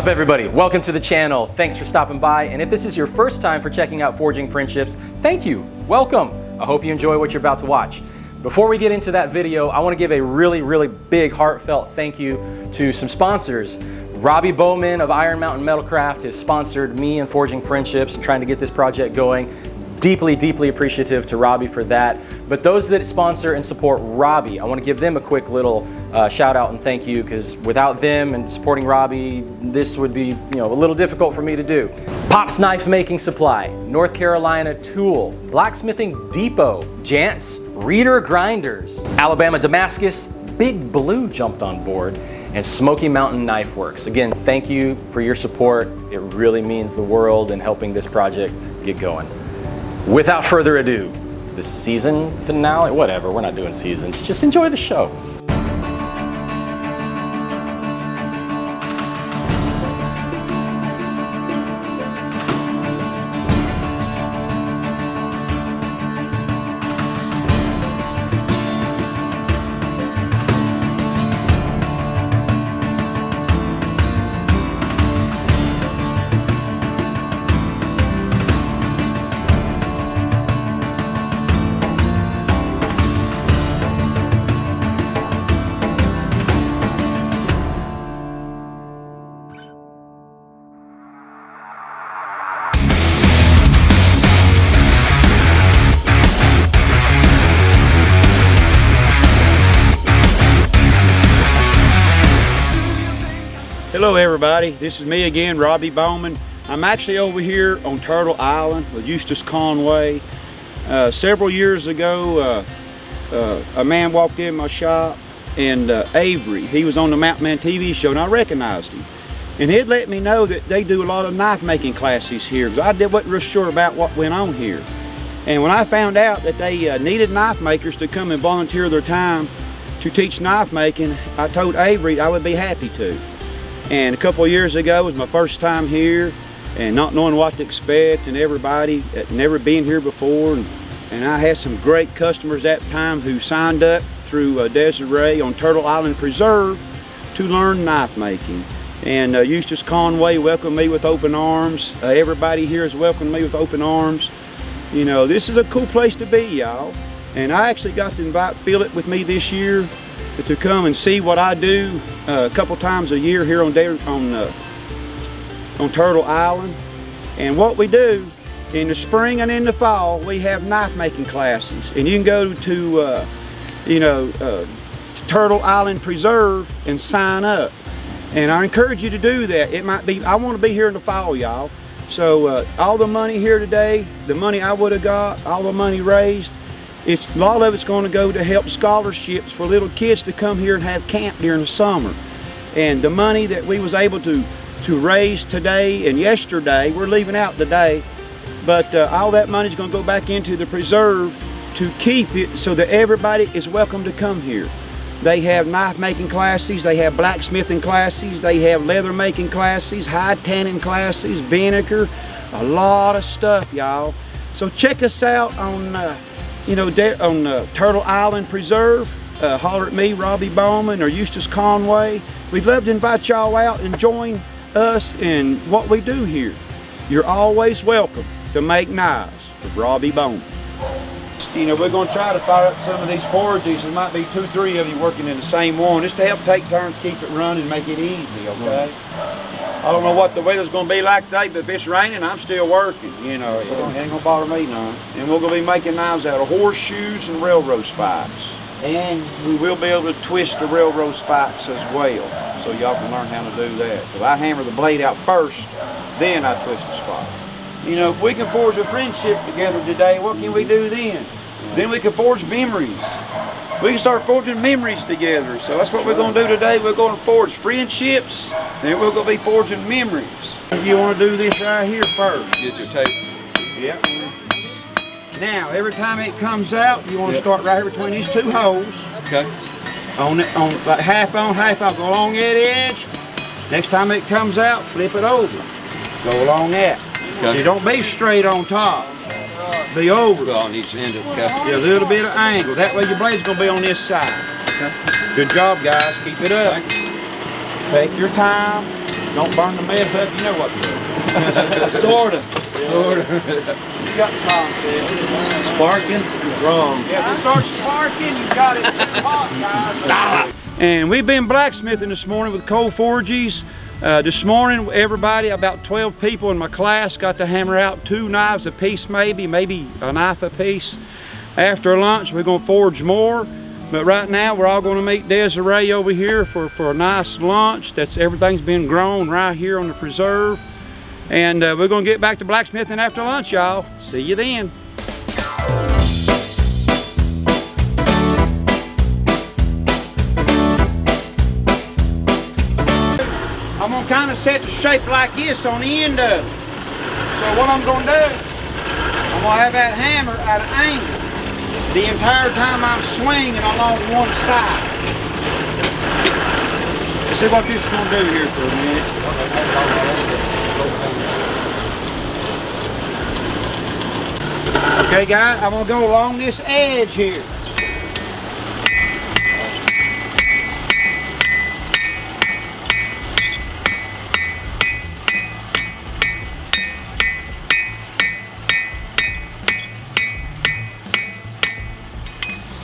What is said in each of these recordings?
up, everybody? Welcome to the channel. Thanks for stopping by. And if this is your first time for checking out Forging Friendships, thank you. Welcome. I hope you enjoy what you're about to watch. Before we get into that video, I want to give a really big heartfelt thank you to some sponsors. Robby Bowman of Iron Mountain Metalcraft has sponsored me and Forging Friendships and trying to get this project going. Deeply appreciative to Robby for that. But those that sponsor and support Robby, I want to give them a quick little shout out and thank you, because without them and supporting Robby, this would be a little difficult for me to do. Pop's Knife Making Supply, North Carolina Tool, Blacksmithing Depot, Jant's Reader Grinders, Alabama Damascus, Big Blue jumped on board, and Smoky Mountain Knife Works. Again, thank you for your support. It really means the world in helping this project get going. Without further ado, the season finale, whatever, we're not doing seasons, just enjoy the show. Hello everybody, this is me again, Robby Bowman. I'm actually over here on Turtle Island with Eustace Conway. Several years ago, a man walked in my shop, and Avery, he was on the Mountain Man TV show, and I recognized him. And he'd let me know that they do a lot of knife making classes here, because I wasn't real sure about what went on here. And when I found out that they needed knife makers to come and volunteer their time to teach knife making, I told Avery I would be happy to. And a couple of years ago was my first time here, and not knowing what to expect, and everybody had never been here before, and I had some great customers at the time who signed up through Desiree on Turtle Island Preserve to learn knife making. And Eustace Conway welcomed me with open arms. Everybody here has welcomed me with open arms. You know, this is a cool place to be, y'all. And I actually got to invite Philip with me this year to come and see what I do a couple times a year here on Turtle Island. And what we do in the spring and in the fall, we have knife making classes, and you can go to Turtle Island Preserve and sign up. And I encourage you to do that. It might be, I want to be here in the fall, y'all. So all the money here today, the money I would have got, all the money raised, a lot of it's going to go to help scholarships for little kids to come here and have camp during the summer. And the money that we was able to raise today and yesterday, we're leaving out today, but all that money is going to go back into the preserve to keep it so that everybody is welcome to come here. They have knife making classes, they have blacksmithing classes, they have leather making classes, hide tanning classes, vinegar, a lot of stuff, y'all. So check us out on Turtle Island Preserve. Holler at me, Robby Bowman, or Eustace Conway. We'd love to invite y'all out and join us in what we do here. You're always welcome to make knives with Robby Bowman. You know, we're going to try to fire up some of these forges. There might be 2 or 3 of you working in the same one, just to help take turns, keep it running, make it easy, okay? I don't know what the weather's going to be like today, but if it's raining, I'm still working, you know. It ain't going to bother me none. And we're going to be making knives out of horseshoes and railroad spikes. And we will be able to twist the railroad spikes as well, so y'all can learn how to do that. But I hammer the blade out first, then I twist the spike. You know, if we can forge a friendship together today, what can we do then? Then we can forge memories. We can start forging memories together. So that's what we're going to do today. We're going to forge friendships, then we're going to be forging memories. You want to do this right here first. Get your tape. Yep. Now, every time it comes out, you want to start right here between these 2 holes. Okay. On like half on, half off. Go along that edge. Next time it comes out, flip it over. Go along that. Okay. So don't be straight on top. Be over. Go on each end. Okay. Yeah, a little bit of angle. That way your blade's going to be on this side. Okay. Good job, guys. Keep it up. Take your time. Don't burn the mess up, you know what to do. Sorta. You got the concept. Sparking, wrong. Yeah, if it starts sparking, you got it hot, guys. Stop. And we've been blacksmithing this morning with coal forges. This morning, everybody, about 12 people in my class, got to hammer out 2 knives a piece, maybe a knife a piece. After lunch, we're gonna forge more. But right now, we're all gonna meet Desiree over here for a nice lunch. Everything's been grown right here on the preserve. And we're gonna get back to blacksmithing after lunch, y'all. See you then. I'm gonna kind of set the shape like this on the end of it. So what I'm gonna do, I'm gonna have that hammer at an angle the entire time I'm swinging along one side. Let's see what this is gonna do here for a minute. Okay guys, I'm gonna go along this edge here.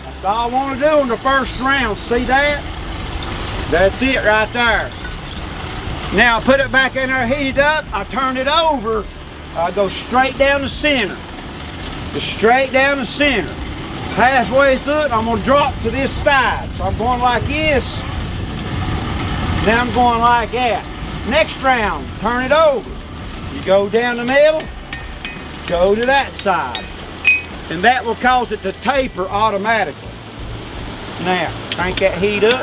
That's all I want to do in the first round. See that? That's it right there. Now I put it back in there, heat it up, I turn it over, I go straight down the center. Just straight down the center. Halfway through it, I'm going to drop to this side. So I'm going like this. Now I'm going like that. Next round, turn it over. You go down the middle, go to that side. And that will cause it to taper automatically. Now, crank that heat up.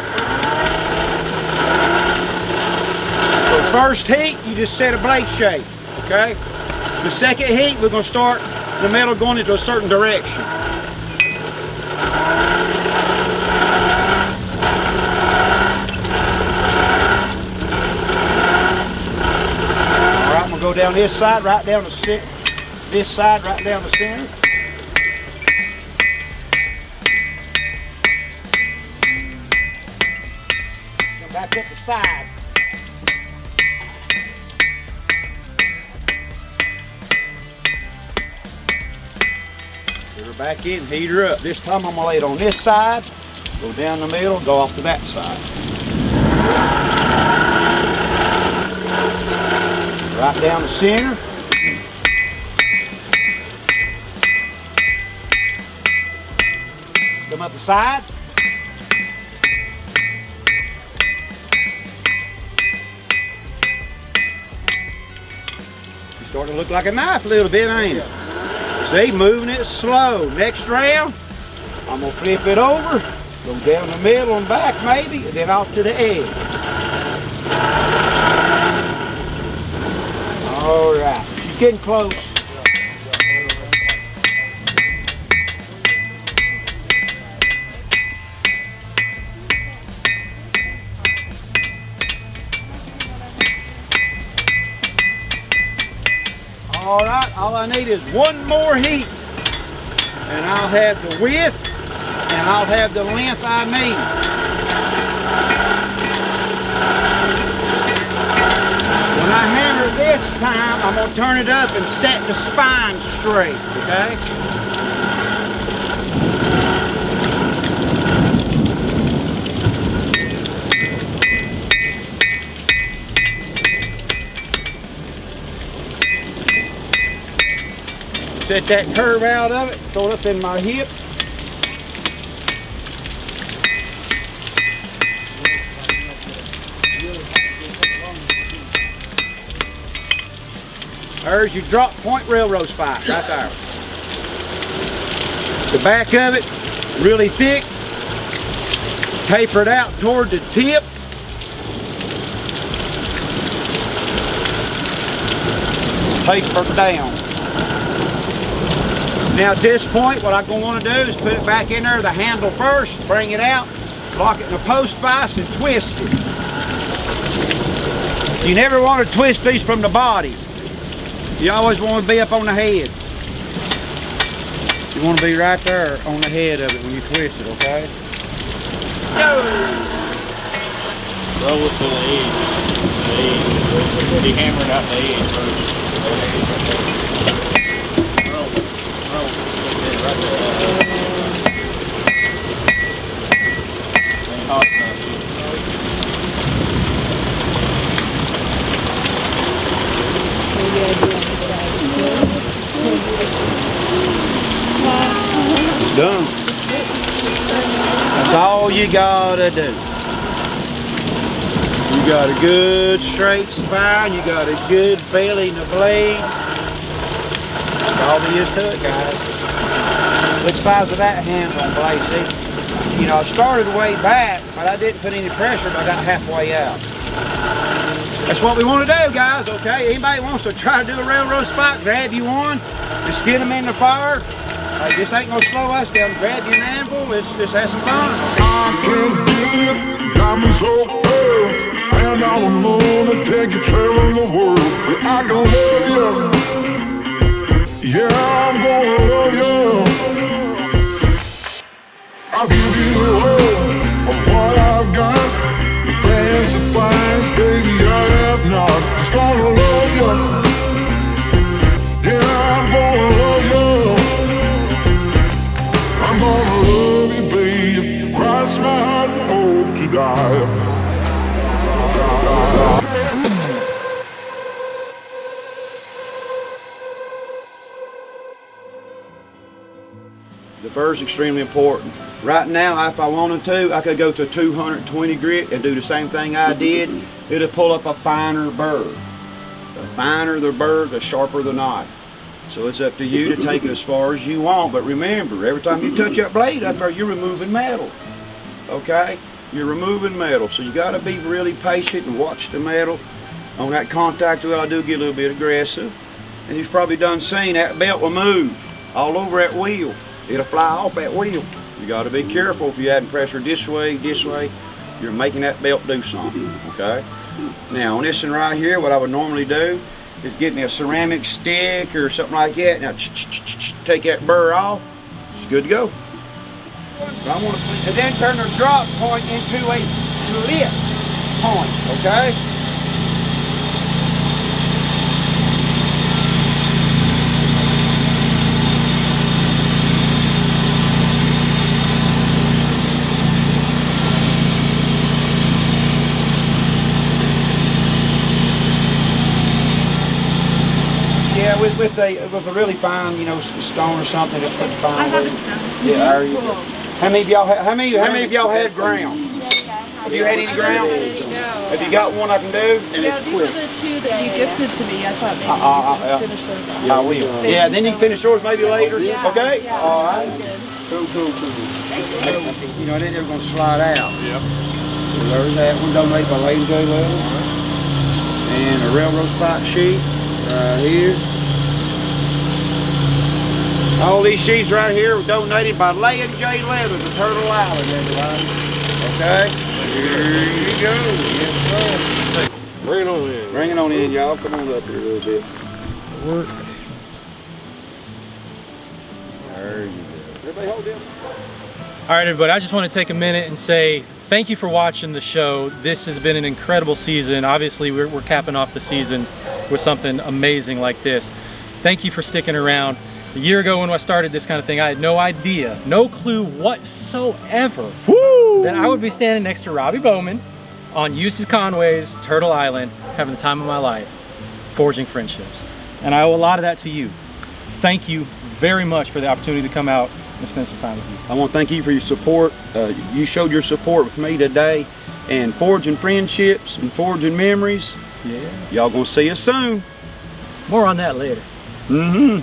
For the first heat, you just set a blade shape, okay? The second heat, we're gonna start the metal going into a certain direction. All right, I'm gonna go down this side, right down the center. This side, right down the center. Back up the side. Put her back in, heat her up. This time I'm gonna lay it on this side, go down the middle, go off to that side. Right down the center. Come up the side. Starting to look like a knife a little bit, ain't it? See, moving it slow. Next round, I'm gonna flip it over, go down the middle and back maybe, and then off to the edge. All right, you're getting close. All right, all I need is one more heat, and I'll have the width, and I'll have the length I need. When I hammer this time, I'm gonna turn it up and set the spine straight, okay? Set that curve out of it, throw it up in my hip. There's your drop point railroad spike right there. The back of it, really thick. Taper it out toward the tip. Taper down. Now at this point, what I'm going to want to do is put it back in there, the handle first, bring it out, lock it in a post vise and twist it. You never want to twist these from the body. You always want to be up on the head. You want to be right there on the head of it when you twist it, okay? Go! Roll it to the edge. Be hammering out the edge first. Right there. Ain't hot enough. It's done. That's all you gotta do. You got a good straight spine, you got a good belly in the blade. That's all there is to it, guys. Look the size of that handle on blade, see? You know, I started way back, but I didn't put any pressure, but I got halfway out. That's what we want to do, guys, okay? Anybody wants to try to do a railroad spot, grab you one, just get them in the fire. This ain't gonna slow us down. Grab you an anvil, let's just have some fun. I can't get it, diamonds so pearls, and I don't wanna take you traveling the world. But I can love you, yeah, I'm gonna love you. I'll give you all of what I've got, the fancy finds, baby, I have not. Just gonna love you, yeah, I'm gonna love you. I'm gonna love you, babe. Cross my heart and hope to die. The burr's extremely important. Right now, if I wanted to, I could go to 220 grit and do the same thing I did. It'll pull up a finer burr. The finer the burr, the sharper the knife. So it's up to you to take it as far as you want. But remember, every time you touch that blade up there, you're removing metal. Okay? You're removing metal. So you gotta be really patient and watch the metal. On that contact wheel, I do get a little bit aggressive. And you've probably done seen that belt will move all over that wheel. It'll fly off that wheel. You gotta be careful if you're adding pressure this way, you're making that belt do something, okay? Now on this one right here, what I would normally do is get me a ceramic stick or something like that. Now take that burr off, it's good to go. And then turn the drop point into a slip point, okay? Yeah, with a really fine, you know, stone or something to put fine. I have a stone. Yeah, there you go. How many of y'all had ground? Have you had any ground? Have you got one I can do? Yeah, these are the two that you gifted to me. I thought maybe you could finish those off. I will. Yeah, then you can finish yours maybe later. Yeah, Okay? yeah, All right. good. Cool. You know, then they're going to slide out. Yep. So there's that one donated by Lady J. Leather. And a railroad spot sheet right here. All these sheets right here were donated by Lady J. Leather to Turtle Island, everybody. Okay? Here you go. Yes, sir. Bring it on in. Bring it on in, y'all. Come on up here a little bit. Work. There you go. Everybody hold them. All right, everybody, I just want to take a minute and say thank you for watching the show. This has been an incredible season. Obviously, we're capping off the season with something amazing like this. Thank you for sticking around. A year ago when I started this kind of thing, I had no idea, no clue whatsoever that I would be standing next to Robby Bowman on Eustis Conway's Turtle Island, having the time of my life, forging friendships. And I owe a lot of that to you. Thank you very much for the opportunity to come out and spend some time with you. I want to thank you for your support. You showed your support with me today, and forging friendships and forging memories. Yeah. Y'all gonna see us soon. More on that later. Mm-hmm.